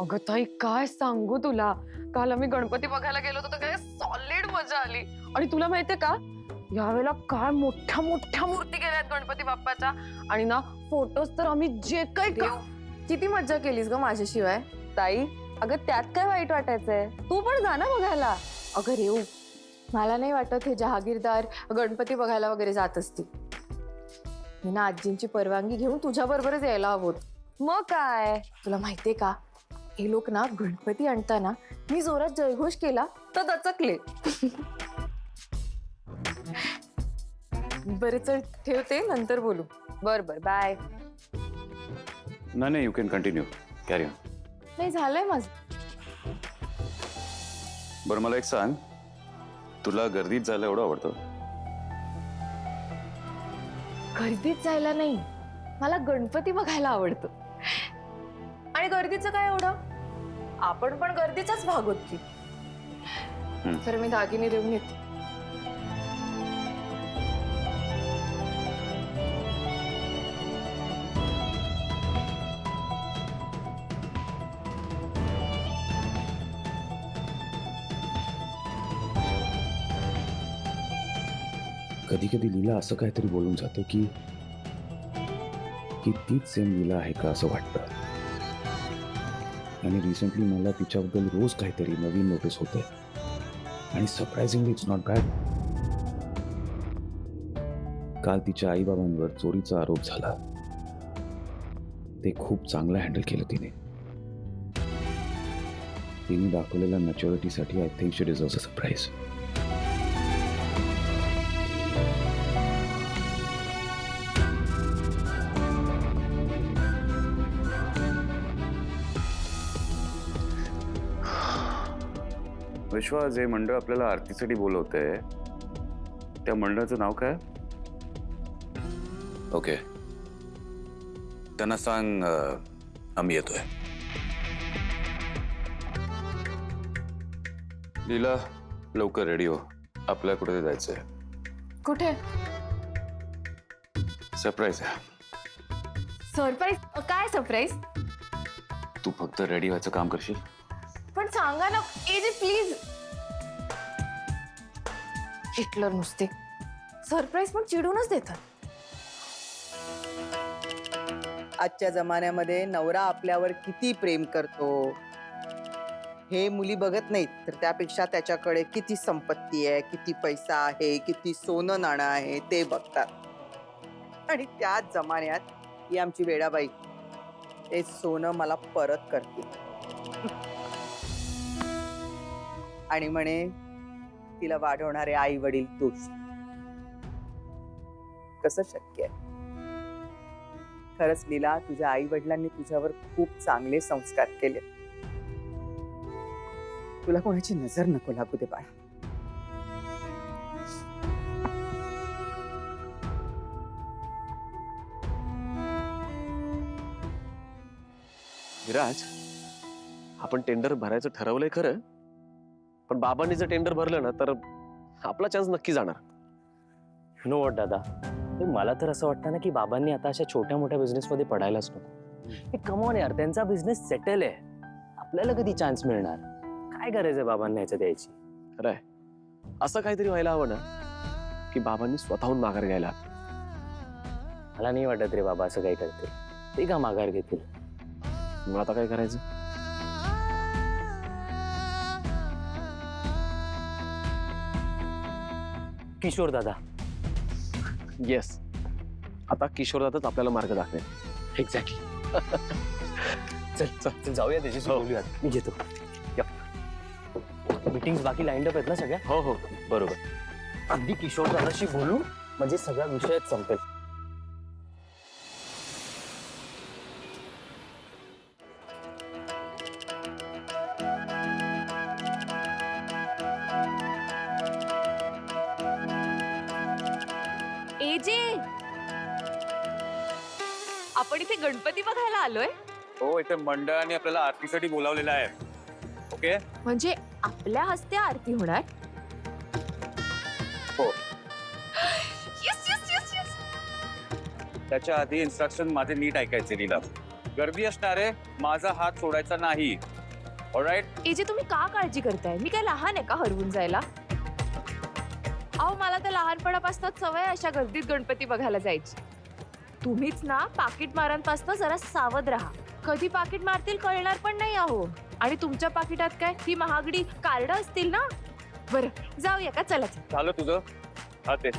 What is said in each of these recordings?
अगं ताई काय सांगू तुला, काल आम्ही गणपती बघायला गेलो होतो तर काय सॉलिड मजा आली. आणि तुला माहितीये का, यावेळेला काय मोठ्या मोठ्या मूर्ती केल्यात गणपती बाप्पाच्या. आणि ना फोटोज तर आम्ही जे काही किती मज्जा केलीस ग माझ्याशिवाय. ताई, अगं त्यात काय वाईट वाटायचंय, तू पण जा ना बघायला. अगं रेऊ, मला नाही वाटत हे जहागीरदार गणपती बघायला वगैरे जात असतील. मी ना आजींची परवानगी घेऊन तुझ्या बरोबरच यायला हवं. मग काय, तुला माहितीये का, हे लोक ना गणपती आणताना मी जोरात जयघोष केला तर दचकले. बरे चल ठेवते, नंतर बोलू. बर बर बाय. नाही, you can continue, carry on. नाही झालंय माझं. बरं मला एक सांग, तुला गर्दीत जायला एवढं आवडतं? गर्दीत जायला नाही, मला गणपती बघायला आवडतं. आणि गर्दीचं काय एवढं, आपण पण गर्दीचाच भाग होत की. तर मी दागिने देऊन येते. कधी कधी लीला असं काहीतरी बोलून जाते की तीच सेम लीला आहे का असं वाटतं. आणि रिसेंटली मला तिच्याबद्दल रोज काहीतरी नवीन नोटीस होते. आणि सरप्राइझिंगली इट्स नॉट बॅड. काल तिच्या आईबाबांवर चोरीचा आरोप झाला. ते खूप चांगलं हँडल केलं तिने. तिने दाखवलेल्या मॅच्युरिटीसाठी I think she deserves a surprise. Vishwa, जे मंडळ आपल्याला आरतीसाठी बोलवतंय त्या मंडळाचं नाव काय? ओके, त्यांना सांग आम्ही येतोय. लीला, लवकर रेडी हो, आपल्याला कुठे जायचंय. कुठे? सरप्राईज आहे. सरप्राईज? काय सरप्राईज? तू फक्त रेडी व्हायचं काम करशील. पण सांगा ना एजे प्लीज. हिटलर नुसते सरप्राईज पण चिडूनच देतात. आजच्या जमान्यामध्ये नवरा आपल्यावर किती प्रेम करतो हे मुली बघत नाहीत, तर त्यापेक्षा त्याच्याकडे किती संपत्ती आहे, किती पैसा आहे, किती सोनं नाणं आहे ते बघतात. आणि त्याच जमान्यात ही आमची वेडाबाई ते सोनं मला परत करते आणि म्हणे तिला वाढवणारे आई वडील तूच. कसं शक्य आहे? खरंच लीला, तुझ्या आई वडिलांनी तुझ्यावर खूप चांगले संस्कार केले. तुला कोणाची नजर नको लागू दे बाळा. विराज, आपण टेंडर भरायचं ठरवलंय खरं, पण बाबांनी जर टेंडर भरलं ना तर आपला चान्स नक्की जाणार. नो वॉट दादा, मला तर असं वाटतं ना की बाबांनी आता अशा छोट्या मोठ्या बिझनेसमध्ये पडायलाच नको. हे कमॉन यार, त्यांचा बिझनेस सेटल आहे. आपल्याला कधी चान्स मिळणार? काय गरज आहे बाबांना ह्याचं द्यायची? खरं आहे, असं काहीतरी व्हायला हवं ना की बाबांनी स्वतःहून माघार घ्यायला. मला नाही वाटत रे बाबा असं काही करतील. ते का माघार घेतील? मग आता काय करायचं? किशोर दादा. येस, आता किशोरदादाच आपल्याला मार्ग दाखवेल. एक्झॅक्टली. चल जाऊया त्याच्याशी बोलूयात. मी घेतो. मीटिंग्स बाकी लाईंड अप आहेत ना सगळ्या? हो हो बरोबर. अगदी किशोर दादाशी बोलू म्हणजे सगळा विषयच संपेल. एजे, आपण इथे गणपती बघायला आलोय. हो, इथे मंडळाने आपल्याला आरतीसाठी बोलावलेलं आहे. ओके, म्हणजे आपल्या हस्ते आरती होणार? हो. Yes yes yes yes. त्याच्या आधी इन्स्ट्रक्शन माझे नीट ऐकायचे लीला. गर्दी असणार आहे, माझा हात सोडायचा नाही. ऑलराईट? एजे तुम्ही का काळजी करताय? मी काय लहान आहे का हरवून जायला? अहो मला तर लहानपणापासूनच सवय आहे अशा गर्दीत गणपती बघायला जायची. तुम्हीच ना पाकिट मारांपासून जरा सावध राहा. कधी पाकिट मारतील कळणार पण नाही अहो. आणि तुमच्या पाकिटात काय ही महागडी कार्ड असतील ना? बरं जाऊया का? चला झालं तुझं? हा ते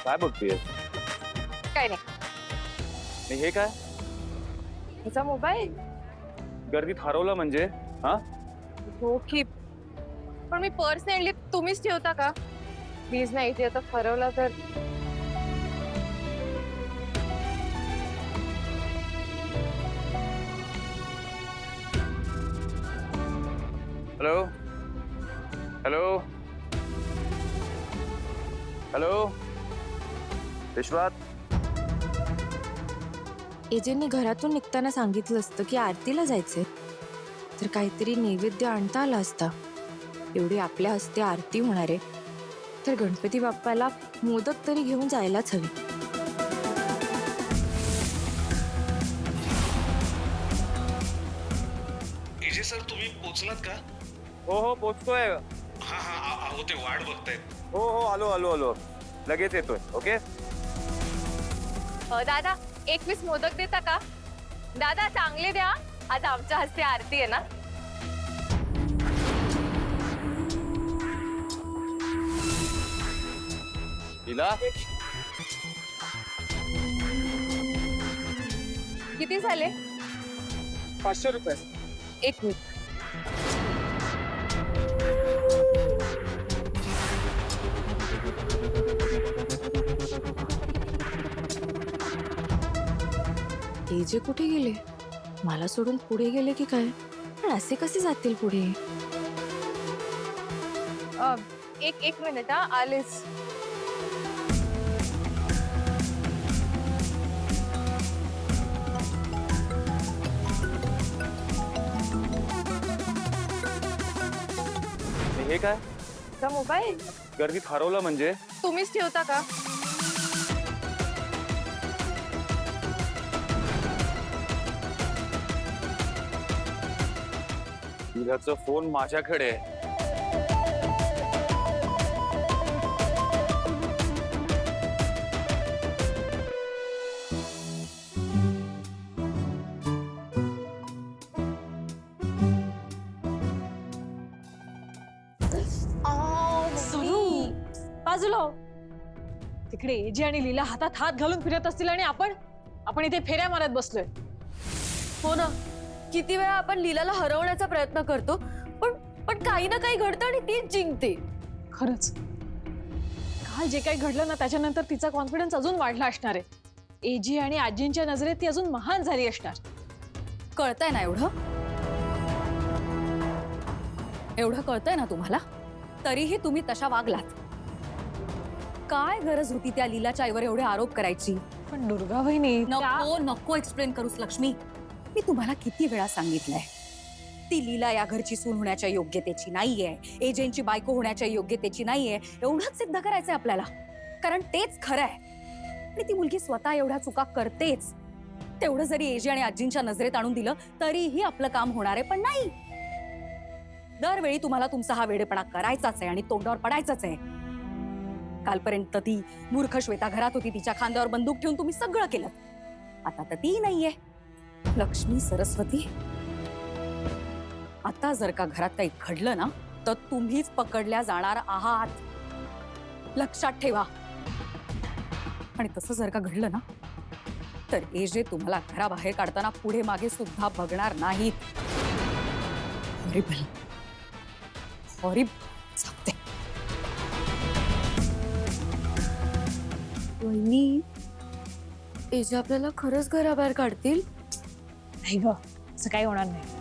काय बघतीये? काय नाही. आणि हे काय? ह्याचा मोबाईल. गर्दीत हरवलं म्हणजे? हा? हो की, पण मी पर्स नेली तुम्हीच ठेवता का? प्लीज नाही, ते आता हरवला तर. हॅलो हॅलो हॅलो विश्वात. एजेंनी घरातून निघताना सांगितलं असतं की आरतीला जायचंय, तर काहीतरी नैवेद्य आणता आला असता. एवढी आपल्या हस्ते आरती होणार आहे, तर गणपती बाप्पाला मोदक तरी घेऊन जायलाच हवी. एजे सर, तुम्ही पोचलात का? हो हो पोचतोय. हा हा, अहो ते वाट बघतायत. हो हो आलो आलो आलो, लगेच येतोय. ओके. दादा 21 मोदक देता का? दादा चांगले द्या, आज आमच्या हस्ते आरती आहे ना. तिला किती झाले? 500 रुपये. एक मिनिट. एजे कुठे गेले? मला सोडून पुढे गेले की काय? पण असे कसे जातील पुढे? एक मिनिट हा, आलेच. हे काय? मोबाईल गर्दीत हरवलं म्हणजे? तुम्हीच ठेवता का? तिलाचा फोन माझ्याकडे आहे. बाजूला हो. तिकडे एजी आणि लीला हातात हात घालून फिरत असतील आणि आपण इथे फेऱ्या मारत बसलोय. हो ना, किती वेळा आपण लीलाला हरवण्याचा प्रयत्न करतो, पण पण काही ना काही घडतं आणि तीच जिंकते. खरंच काल जे काही घडलं ना, त्याच्यानंतर तिचा कॉन्फिडन्स अजून वाढला असणार आहे. एजी आणि आजींच्या नजरेत ती अजून महान झाली असणार. कळतंय ना एवढं कळतंय ना तुम्हाला? तरीही तुम्ही तशा वागलात. काय गरज होती त्या लीलाच्या आईवर एवढे आरोप करायची? पण दुर्गा वहिनी, नको एक्सप्लेन करूस लक्ष्मी. मी तुम्हाला किती वेळा सांगितलंय, ती लीला या घरची सून होण्याच्या योग्यतेची नाहीये, एजेंटची बायको होण्याच्या योग्यतेची नाहीये. एवढंच सिद्ध करायचंय आपल्याला, कारण तेच खरं आहे. आणि ती मुलगी स्वतः एवढ्या चुका करतेच. तेवढं जरी एजे आणि आजींच्या नजरेत आणून दिलं तरीही आपलं काम होणार आहे. पण नाही, दरवेळी तुम्हाला तुमचा हा वेडेपणा करायचाच आहे आणि तोंडावर पडायचाच आहे. कालपर्यंत ती मूर्ख श्वेता घरात होती, तिच्या खांद्यावर बंदूक ठेवून तुम्ही सगळं केलं. आता तर ती नाहीये. लक्ष्मी सरस्वती, आता जर का घरात काही घडलं ना, तर तुम्हीच पकडल्या जाणार आहात, लक्षात ठेवा. आणि तसं जर का घडलं ना, तर एजे तुम्हाला घराबाहेर काढताना पुढे मागे सुद्धा बघणार नाहीत. हॉरिबल, हॉरिबल सांगते. वहिनी, एजे आपल्याला खरंच घराबाहेर काढतील? नाही ग, असं काही होणार नाही.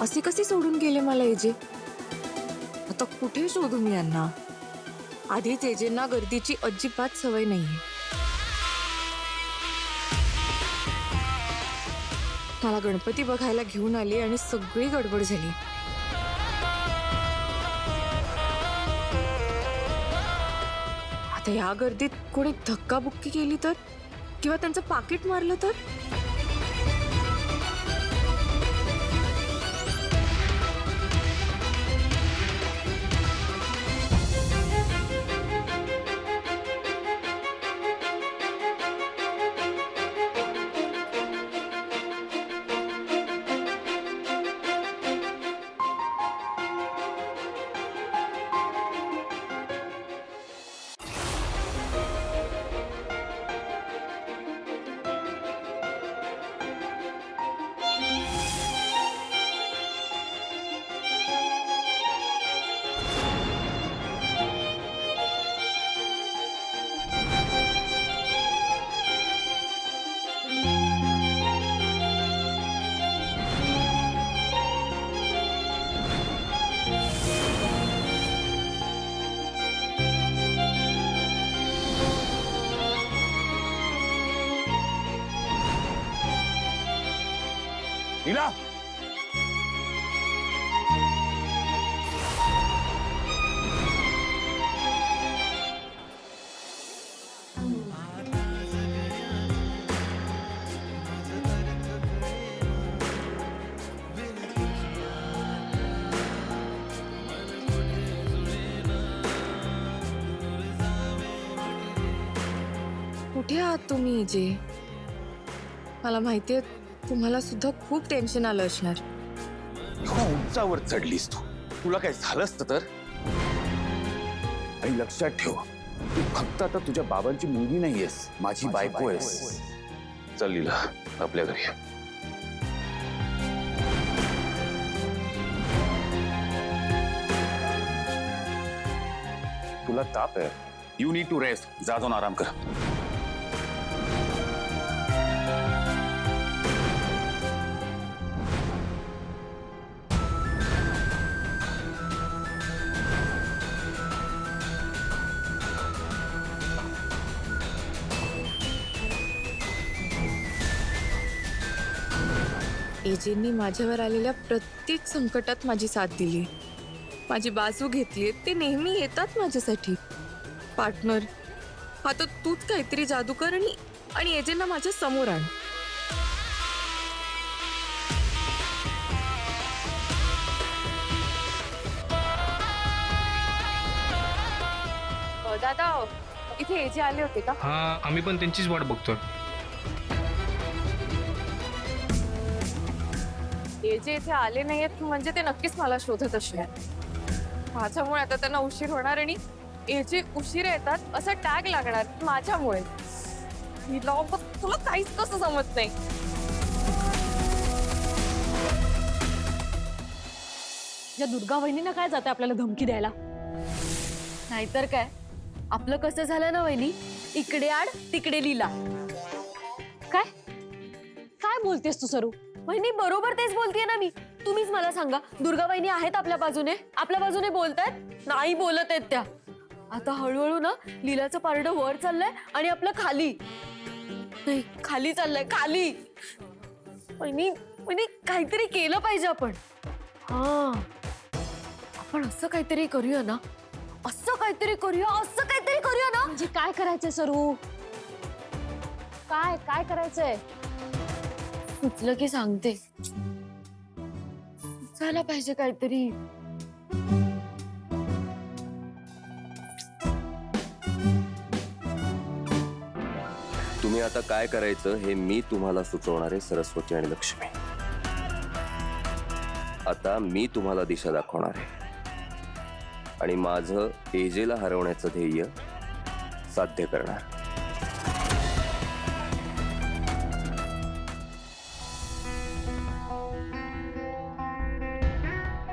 असे कसे सोडून गेले मला एजे? आता कुठे शोधू मी यांना? आधीच एजेंना गर्दीची अजिबात सवय नाहीये. मला गणपती बघायला घेऊन आली आणि सगळी गडबड झाली. आता या गर्दीत कोणी धक्काबुक्की केली तर, किंवा त्यांचं पाकिट मारलं तर? लीला, कुठे आहात तुम्ही एजे? मला माहितीये तुम्हाला सुद्धा खूप टेन्शन आलं असणार. उंचावर चढलीस तू. तुला काय झालं असतं तर? आणि लक्षात ठेव, तू फक्त आता तुझ्या बाबांची मुलगी नाहीयेस, माझी बायको आहेस. चल लीला, आपल्या घरी. तुला ताप आहे, यू नीड टू रेस्ट. जा जाऊन आराम कर. एजेंनी माझ्यावर आलेल्या प्रत्येक संकटात माझी साथ दिली, माझी बाजू घेतली. ते नेहमी येतात माझ्यासाठी. पार्टनर, आता तूच काहीतरी जादू कर आणि एजेंना माझ्या समोर आण. दादा, इथे एजे आले होते का? हा, आम्ही पण त्यांचीच वाट बघतोय. एजे इथे आले नाहीयेत म्हणजे ते नक्कीच मला शोधत असणार. माझ्यामुळे आता त्यांना उशीर होणार आणि एजे उशीर येतात असं टॅग लागणार माझ्यामुळे. तुला काहीच कसं जमत नाही. या दुर्गा वहिनीनं काय जाते आपल्याला धमकी द्यायला? नाहीतर काय, आपलं कसं झालं ना वहिनी, इकडे आड तिकडे लीला. काय काय बोलतेस तू सरू? वहिनी बरोबर तेच बोलतेय ना मी. तुम्हीच मला सांगा, दुर्गा वहिनी आहेत आपल्या बाजूने बोलतायत? नाही बोलत आहेत त्या. आता हळूहळू ना लीलाचं पारडं वर चाललंय आणि आपलं खाली नाही, खाली चाललंय, खाली. वहिनी काहीतरी केलं पाहिजे आपण. हा, आपण असं काहीतरी करूया ना, असं काहीतरी करूया ना. म्हणजे काय करायचंय सरू? काय काय करायचंय? सुचलं की सांगते. झाला पाहिजे काहीतरी. तुम्ही आता काय करायचं हे मी तुम्हाला सुचवणार आहे, सरस्वती आणि लक्ष्मी. आता मी तुम्हाला दिशा दाखवणार आहे आणि माझं एजेला हरवण्याचं ध्येय साध्य करणार.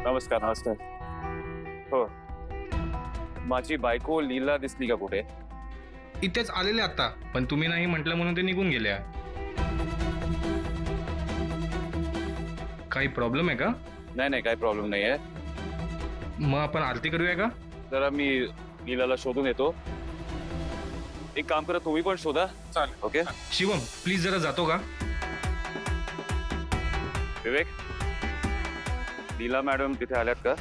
नमस्कार. नमस्कार. हो, माझी बायको लीला दिसली का कुठे? इथेच आलेले आता, पण तुम्ही नाही म्हटलं म्हणून ते निघून गेल्या. काही प्रॉब्लेम आहे का? नाही नाही काही प्रॉब्लेम नाही आहे. मग आपण आरती करूया का? जरा मी लीलाला शोधून येतो. एक काम करा, तुम्ही पण शोधा. चालेल. ओके शिवम प्लीज जरा जातो का? विवेक, लीला मॅडम तिथे आल्यात का?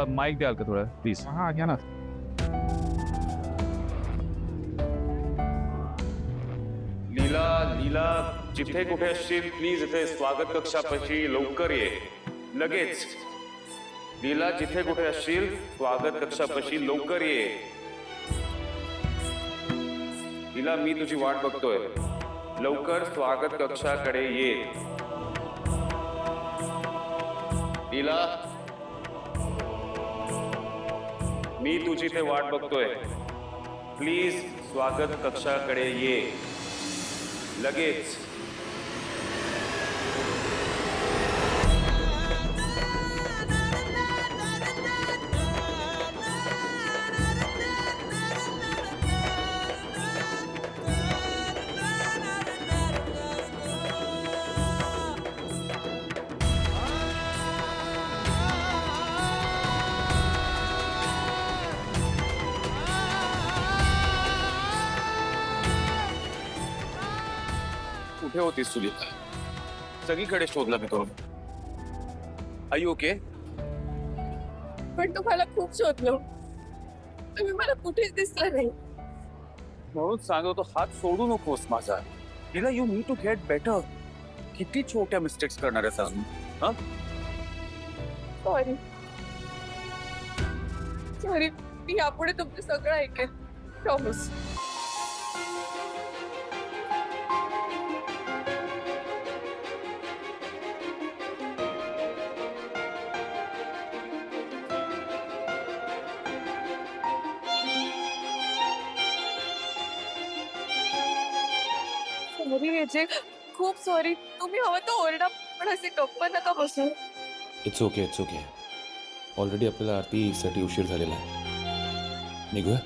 माईक द्याल का थोडं प्लीज? हा घ्या ना. लीला, लीला जिथे कुठे असशील प्लीज इथे स्वागत कक्षापाशी लवकर ये. लगेच. लीला जिथे कुठे असशील स्वागत कक्षापाशी लवकर ये. लीला मी तुझी वाट बघतोय. लवकर स्वागत कक्षाकडे ये. लीला मी तुझी ते वाट बघतोय. प्लीज स्वागत कक्षाकडे ये लगेच. कुठे होतीस तुझी? सगळीकडे शोधला मी तो. Are you okay? पण तुम्हाला खूप शोधलो, तुम्ही मला कुठेच दिसला नाही. म्हणून सांगतो, हात सोडू नकोस माझा. Leela you need to get better. किती छोट्या मिस्टेक्स करणार आहेस अजून? सॉरी सॉरी, मी यापुढे तुमचं सगळं ऐकेन, प्रॉमिस. सॉरी याचे खूप सॉरी. तुम्ही हवं तर ओरडा, पण असे गप्प नका बसू. It's okay, it's okay. Already आपल्याला आरतीसाठी उशीर झालेला आहे. निघूया.